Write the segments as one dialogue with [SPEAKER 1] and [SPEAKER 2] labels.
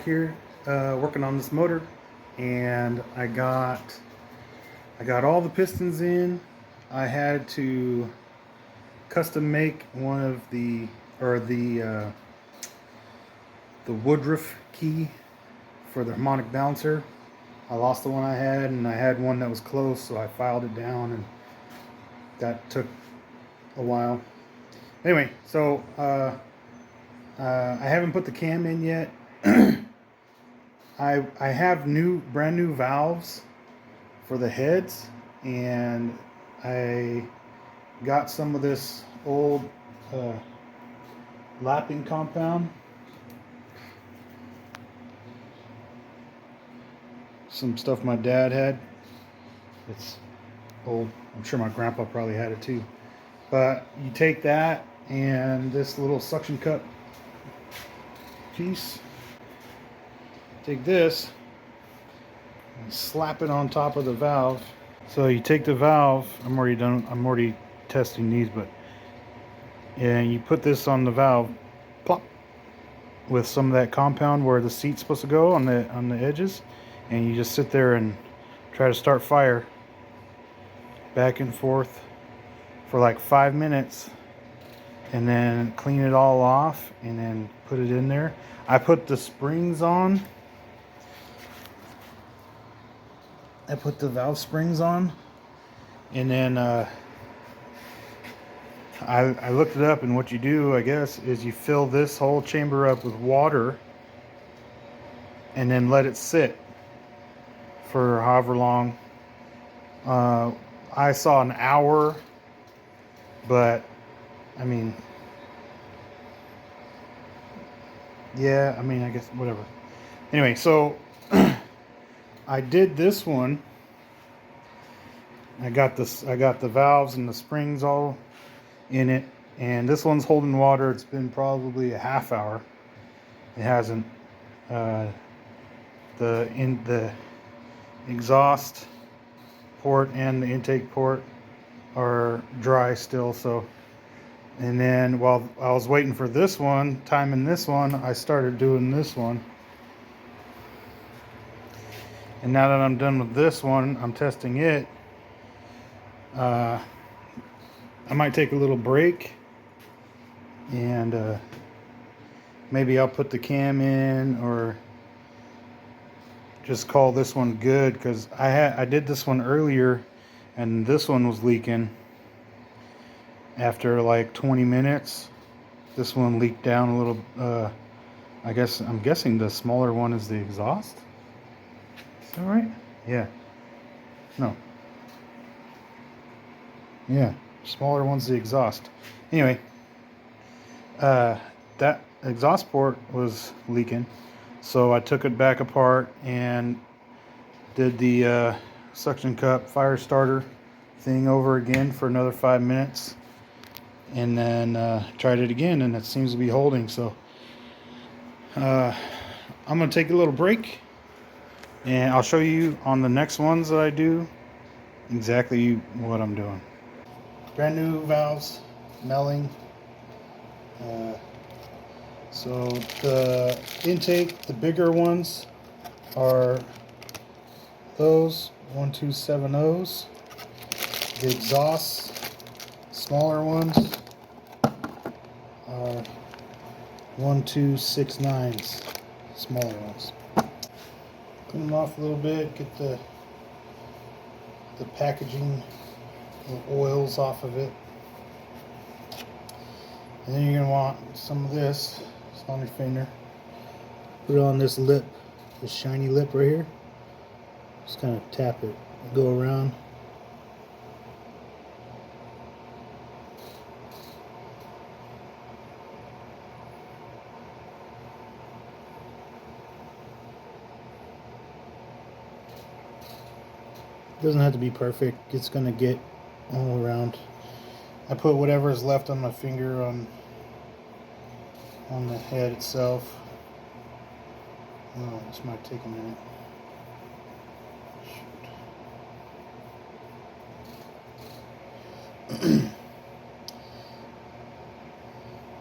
[SPEAKER 1] back here working on this motor, and I got all the pistons in. I had to custom make one of the Woodruff key for the harmonic balancer. I lost the one I had, and I had one that was close, so I filed it down, and that took a while. Anyway, so I haven't put the cam in yet. I have brand new valves for the heads, and I got some of this old lapping compound. Some stuff my dad had. It's old. I'm sure my grandpa probably had it too. But you take that and this little suction cup piece, take this and slap it on top of the valve. So you take the valve, I'm already testing these, and you put this on the valve, plop, with some of that compound where the seat's supposed to go on the edges, and you just sit there and try to start fire back and forth for like 5 minutes, and then clean it all off and then put it in there. I put the springs on. I put the valve springs on, and then I looked it up, and what you do, I guess, is you fill this whole chamber up with water and then let it sit for however long. I saw an hour, but I mean, yeah, I mean, I guess whatever. Anyway, so I did this one. I got the valves and the springs all in it, and this one's holding water. It's been probably a half hour. It hasn't. The exhaust port and the intake port are dry still, so. And then while I was waiting for this one, timing this one, I started doing this one. And now that I'm done with this one, I'm testing it. I might take a little break, and maybe I'll put the cam in, or just call this one good, because I did this one earlier, and this one was leaking. After like 20 minutes, this one leaked down a little. I'm guessing the smaller one is the exhaust. Is that right? Yeah. No. Yeah. Smaller one's the exhaust. Anyway, that exhaust port was leaking, so I took it back apart and did the suction cup fire starter thing over again for another 5 minutes, and then tried it again, and it seems to be holding. So I'm gonna take a little break, and I'll show you on the next ones that I do exactly what I'm doing. Brand new valves, Melling. So the intake, the bigger ones are those 1270s. The exhausts, smaller ones, are 1269s, smaller ones. Clean them off a little bit, get the packaging, the oils off of it. And then you're going to want some of this. It's on your finger. Put it on this lip, this shiny lip right here. Just kind of tap it, go around. It doesn't have to be perfect. It's going to get all around. I put whatever is left on my finger on the head itself. Oh, this might take a minute. Shoot.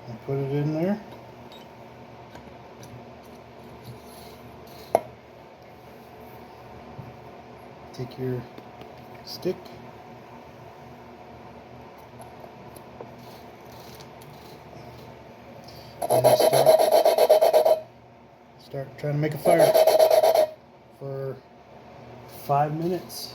[SPEAKER 1] I put it in there. take your stick, and start trying to make a fire for 5 minutes.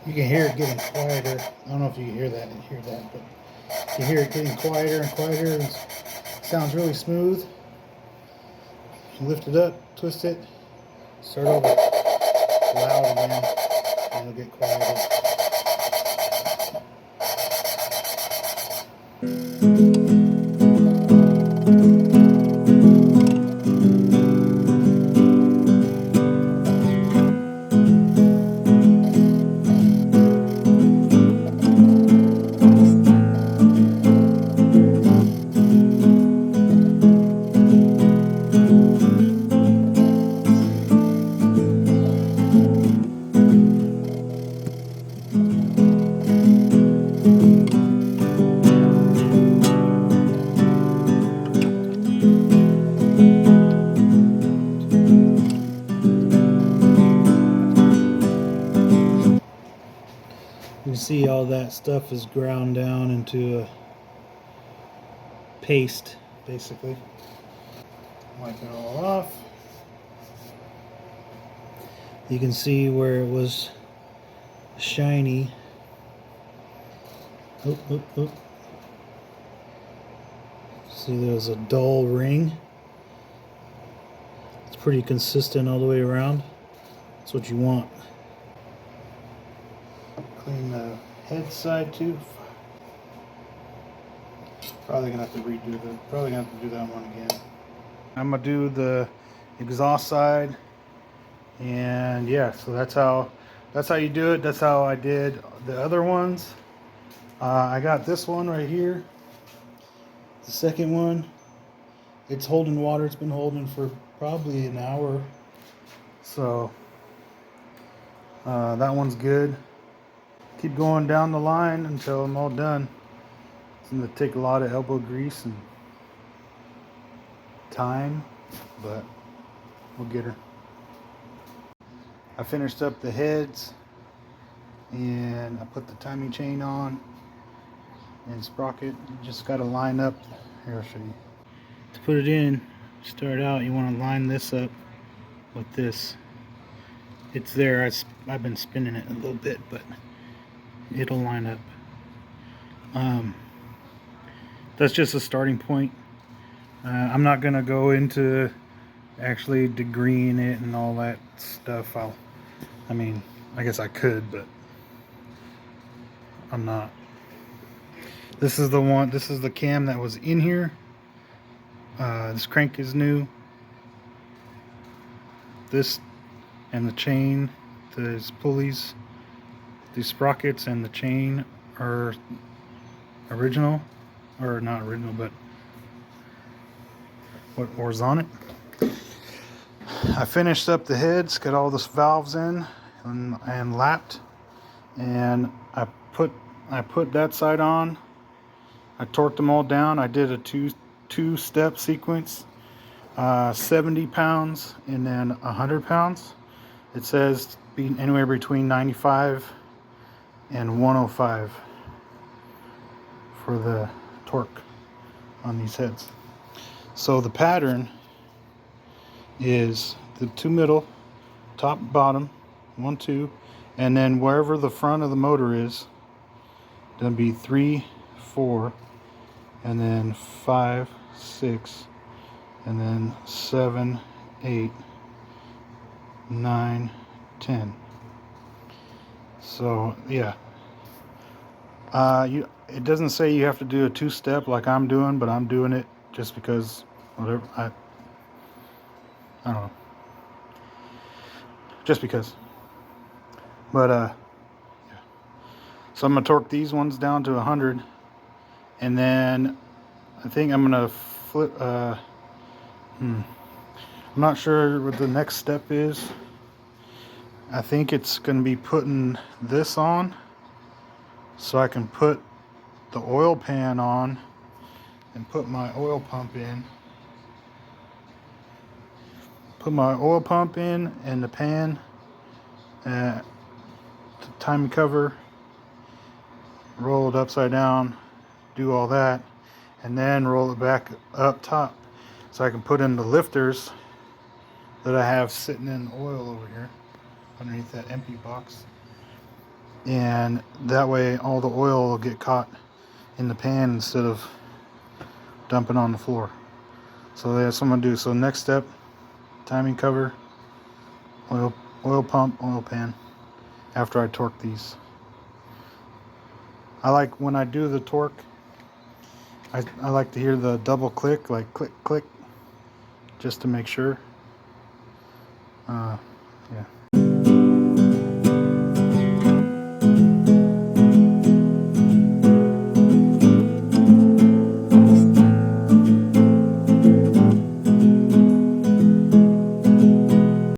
[SPEAKER 1] You can hear it getting quieter. I don't know if you can hear that, but you can hear it getting quieter and quieter. It sounds really smooth. You lift it up, twist it, start over loud again, and it'll get quieter. You can see all that stuff is ground down into a paste, basically. Wipe it all off. You can see where it was shiny. Oh. See, there's a dull ring. It's pretty consistent all the way around. That's what you want. Clean the head side too. Probably gonna have to do that one again. I'm gonna do the exhaust side, and yeah, so that's how you do it. That's how I did the other ones. I got this one right here, the second one. It's holding water. It's been holding for probably an hour, so that one's good. Keep going down the line until I'm all done. It's going to take a lot of elbow grease and time, but we'll get her. I finished up the heads, and I put the timing chain on and sprocket. You just got to line up. Here, I'll show you. To put it in, start out, you want to line this up with this. It's there. I've been spinning it a little bit, but it'll line up. That's just a starting point. I'm not gonna go into actually degreeing it and all that stuff. I mean, I guess I could, but I'm not. This is the one. This is the cam that was in here. This crank is new. This and the chain, these pulleys, these sprockets and the chain are original, or not original, but what was on it. I finished up the heads, got all the valves in and lapped, and I put that side on. I torqued them all down. I did a two-step sequence, 70 pounds and then 100 pounds. It says be anywhere between 95 and 105 for the torque on these heads. So the pattern is the two middle, top, bottom, 1, 2, and then wherever the front of the motor is, gonna be 3, 4, and then 5, 6, and then 7, 8, 9, 10. So yeah, it doesn't say you have to do a two-step like I'm doing, but I'm doing it just because whatever. I don't know, just because. But yeah. So I'm gonna torque these ones down to 100, and then I think I'm gonna flip. I'm not sure what the next step is. I think it's going to be putting this on so I can put the oil pan on and put my oil pump in. Put my oil pump in and the pan, the timing cover, roll it upside down, do all that, and then roll it back up top so I can put in the lifters that I have sitting in oil over here underneath that empty box. And that way all the oil will get caught in the pan instead of dumping on the floor. So that's what I'm gonna do. So next step, timing cover, oil pump, oil pan, after I torque these. I like when I do the torque, I like to hear the double click, like click click, just to make sure. Yeah.